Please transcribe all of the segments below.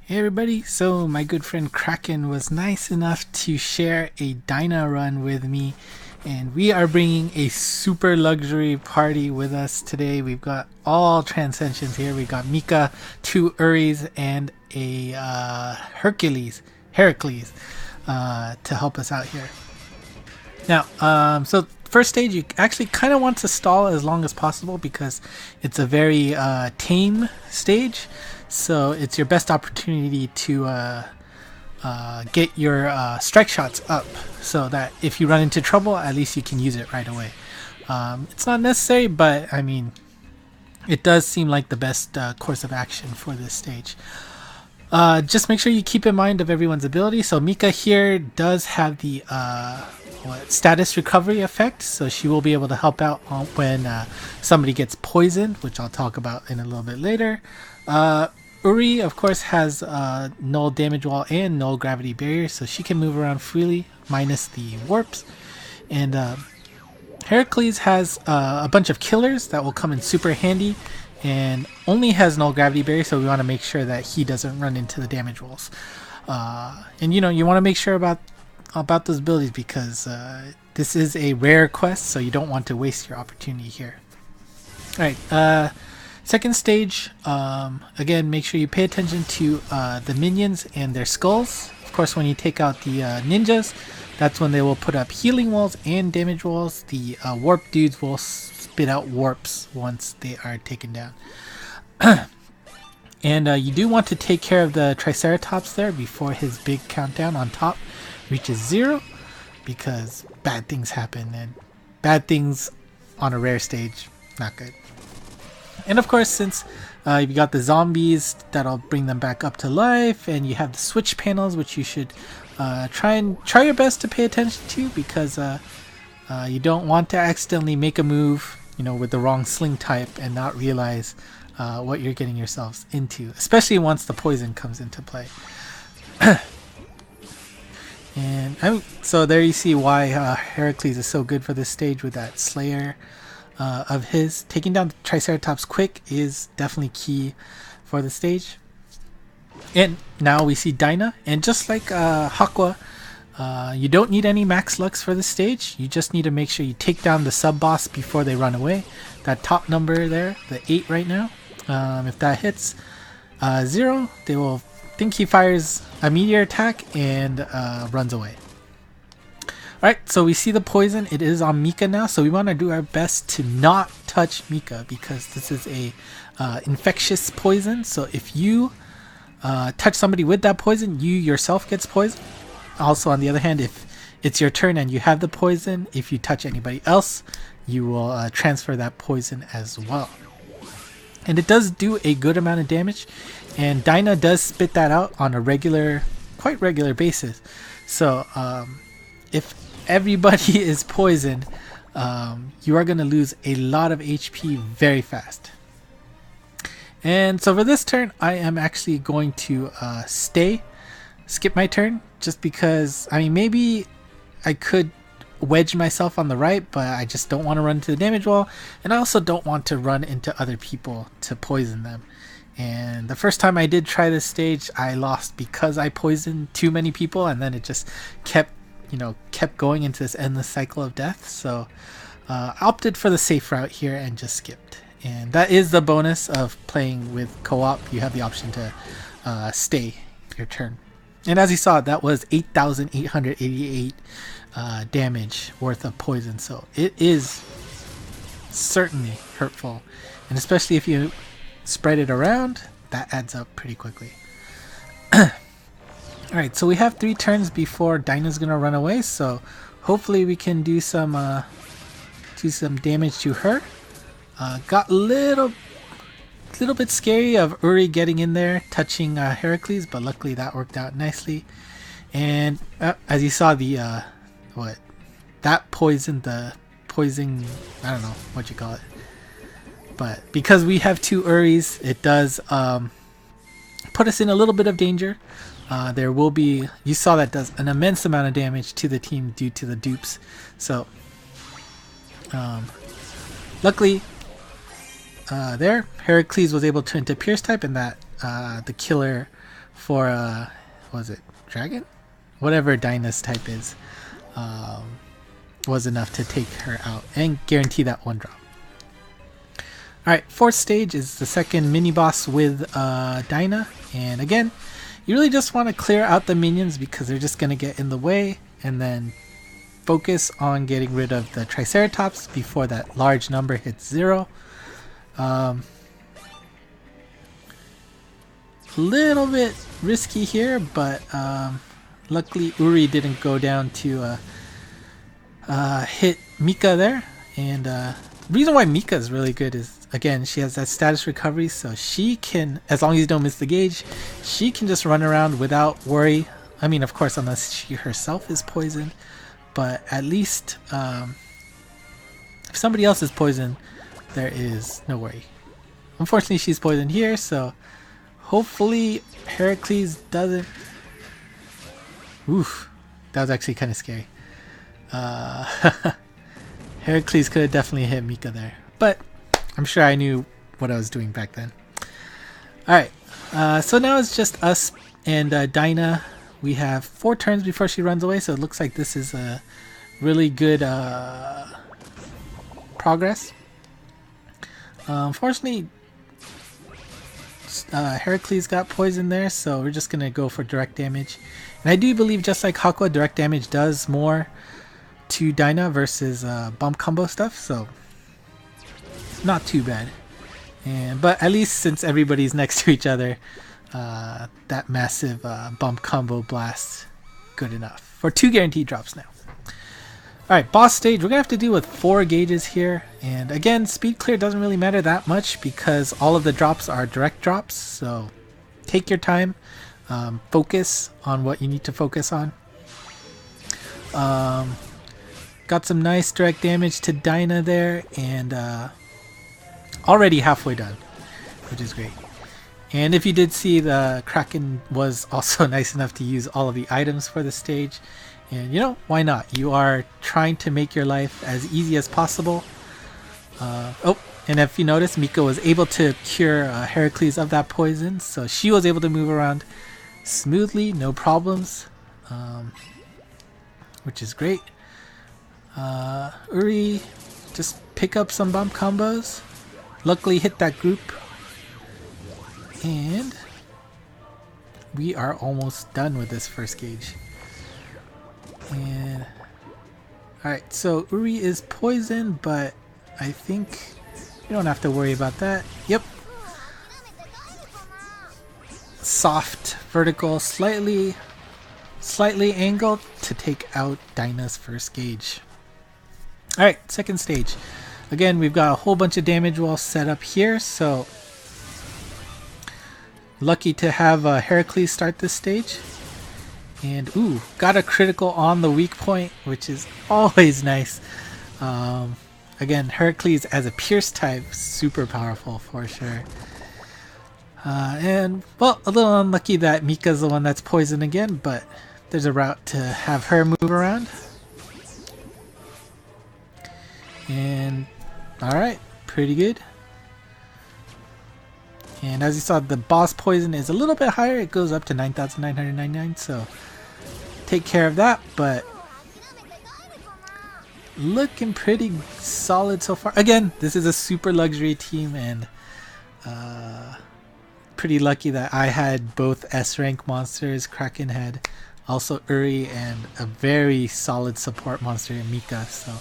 Hey everybody, so my good friend Kraken was nice enough to share a Dyna run with me, and we are bringing a super luxury party with us today. We've got all Transcensions here. We got Mika, two Uris, and a Heracles, to help us out here. Now, so first stage, you actually kind of want to stall as long as possible because it's a very tame stage. So it's your best opportunity to get your strike shots up, so that if you run into trouble, at least you can use it right away. It's not necessary, but I mean, it does seem like the best course of action for this stage. Just make sure you keep in mind of everyone's ability. So Mika here does have the status recovery effect, so she will be able to help out when somebody gets poisoned, which I'll talk about in a little bit later. Uri, of course, has null damage wall and null gravity barrier, so she can move around freely, minus the warps. And Heracles has a bunch of killers that will come in super handy, and only has null gravity barrier, so we want to make sure that he doesn't run into the damage walls. And you want to make sure about those abilities, because this is a rare quest, so you don't want to waste your opportunity here. Alright, second stage, again, make sure you pay attention to the minions and their skulls. Of course, when you take out the ninjas, that's when they will put up healing walls and damage walls. The warp dudes will spit out warps once they are taken down. And you do want to take care of the Triceratops there before his big countdown on top reaches 0, because bad things happen, and bad things on a rare stage, not good. And of course, since you got the zombies, that'll bring them back up to life, and you have the switch panels, which you should try your best to pay attention to, because you don't want to accidentally make a move, with the wrong sling type and not realize what you're getting yourselves into, especially once the poison comes into play. And so there you see why Heracles is so good for this stage with that Slayer of his. Taking down the Triceratops quick is definitely key for the stage. And now we see Dyna, and just like Hakwa, you don't need any max lux for the stage. You just need to make sure you take down the sub boss before they run away. That top number there, the 8 right now, if that hits 0, they will think he fires a meteor attack and runs away. Alright, so we see the poison. It is on Mika now, so we want to do our best to not touch Mika, because this is a infectious poison. So if you touch somebody with that poison, you yourself gets poisoned. Also, on the other hand, if it's your turn and you have the poison, if you touch anybody else, you will transfer that poison as well. And it does do a good amount of damage, and Dyna does spit that out on a quite regular basis. So if everybody is poisoned, you are going to lose a lot of HP very fast. And so for this turn, I am actually going to skip my turn, just because, maybe I could wedge myself on the right, but I just don't want to run into the damage wall, and I also don't want to run into other people to poison them. And the first time I did try this stage, I lost because I poisoned too many people, and then it just kept going into this endless cycle of death. So I opted for the safe route here and just skipped. And that is the bonus of playing with co-op. You have the option to stay your turn. And as you saw, that was 8,888 damage worth of poison. So it is certainly hurtful. And especially if you spread it around, that adds up pretty quickly. Alright, so we have 3 turns before Dyna's gonna run away, so hopefully we can do some damage to her. Got a little bit scary of Uri getting in there, touching Heracles, but luckily that worked out nicely. And as you saw, the poison, I don't know what you call it, but because we have 2 Uris, it does put us in a little bit of danger. There will be, you saw that does an immense amount of damage to the team due to the dupes. So luckily there, Heracles was able to turn to Pierce type, and that the killer for what was it, dragon? Whatever Dyna's type is, was enough to take her out and guarantee that one drop. Alright, fourth stage is the second mini boss with Dyna, and again, you really just want to clear out the minions because they're just going to get in the way, and then focus on getting rid of the Triceratops before that large number hits 0. A little bit risky here, but luckily Uri didn't go down to hit Mika there. And the reason why Mika is really good is, again, she has that status recovery, so she can, as long as you don't miss the gauge, she can just run around without worry. I mean, of course, unless she herself is poisoned, but at least if somebody else is poisoned, there is no worry. Unfortunately, she's poisoned here, so hopefully Heracles doesn't... Oof, that was actually kind of scary. Heracles could have definitely hit Mika there, but I'm sure I knew what I was doing back then. Alright, so now it's just us and Dyna. We have 4 turns before she runs away, so it looks like this is a really good progress. Unfortunately, Heracles got poisoned there, so we're just going to go for direct damage. And I do believe, just like Hakwa, direct damage does more to Dyna versus bump combo stuff, so not too bad. But at least since everybody's next to each other, that massive bump combo blast, good enough for 2 guaranteed drops now. Alright, boss stage, we're gonna have to deal with 4 gauges here, and again, speed clear doesn't really matter that much because all of the drops are direct drops, so take your time, focus on what you need to focus on. Got some nice direct damage to Dyna there, and already halfway done, which is great. And if you did see, the Kraken was also nice enough to use all of the items for the stage. And you know, why not? You are trying to make your life as easy as possible. Oh, and if you notice, Mika was able to cure Heracles of that poison. So she was able to move around smoothly, no problems. Which is great. Uri, just pick up some bump combos. Luckily hit that group. And we are almost done with this first gauge. And alright, so Uri is poisoned, but I think you don't have to worry about that. Yep. Soft, vertical, slightly angled to take out Dyna's first gauge. Alright, second stage. Again, we've got a whole bunch of damage walls set up here, so lucky to have Heracles start this stage. And ooh, got a critical on the weak point, which is always nice. Again, Heracles as a pierce type, super powerful for sure. And well, a little unlucky that Mika's the one that's poisoned again, but there's a route to have her move around. And alright, pretty good. And as you saw, the boss poison is a little bit higher. It goes up to 9,999, so take care of that, but looking pretty solid so far. Again, this is a super luxury team, and pretty lucky that I had both S-rank monsters. Kraken had also Uri and a very solid support monster in Mika, so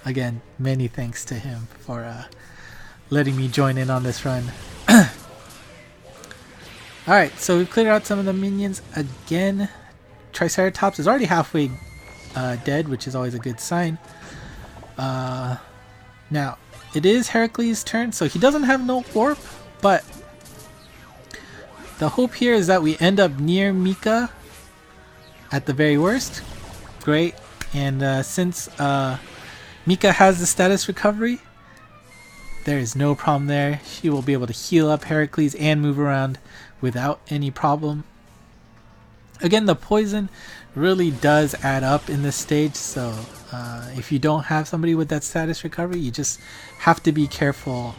again, many thanks to him for letting me join in on this run. Alright, so we've cleared out some of the minions again. Triceratops is already halfway dead, which is always a good sign. Now, it is Heracles' turn, so he doesn't have no warp, but the hope here is that we end up near Mika at the very worst. Great. And since Mika has the status recovery, there is no problem there. She will be able to heal up Heracles and move around without any problem. Again, the poison really does add up in this stage, so if you don't have somebody with that status recovery, you just have to be careful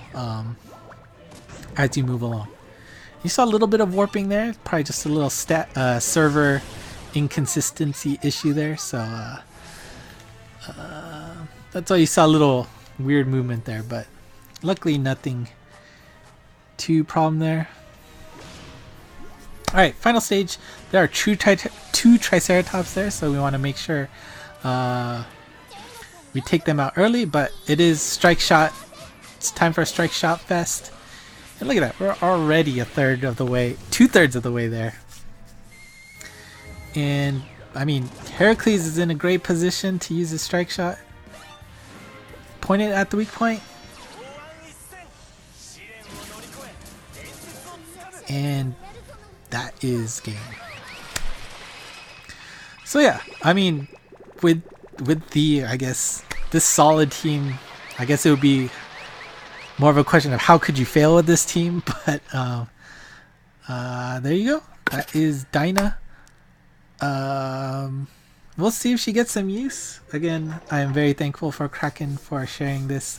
as you move along. You saw a little bit of warping there, probably just a little server inconsistency issue there. So that's why you saw a little weird movement there, but luckily nothing too problem there. All right, final stage. There are two Triceratops there, so we want to make sure we take them out early. But it is strike shot. It's time for a strike shot fest. And look at that, we're already a third of the way, 2/3 of the way there. And I mean, Heracles is in a great position to use his strike shot. Point it at the weak point. And that is game. So yeah, I mean, with the, I guess, this solid team, I guess it would be more of a question of how could you fail with this team, but there you go. That is Dyna. We'll see if she gets some use. Again, I am very thankful for Kraken for sharing this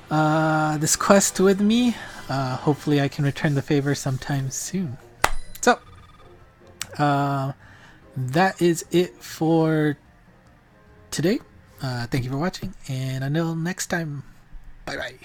this quest with me. Hopefully I can return the favor sometime soon. So that is it for today. Thank you for watching, and until next time, bye bye.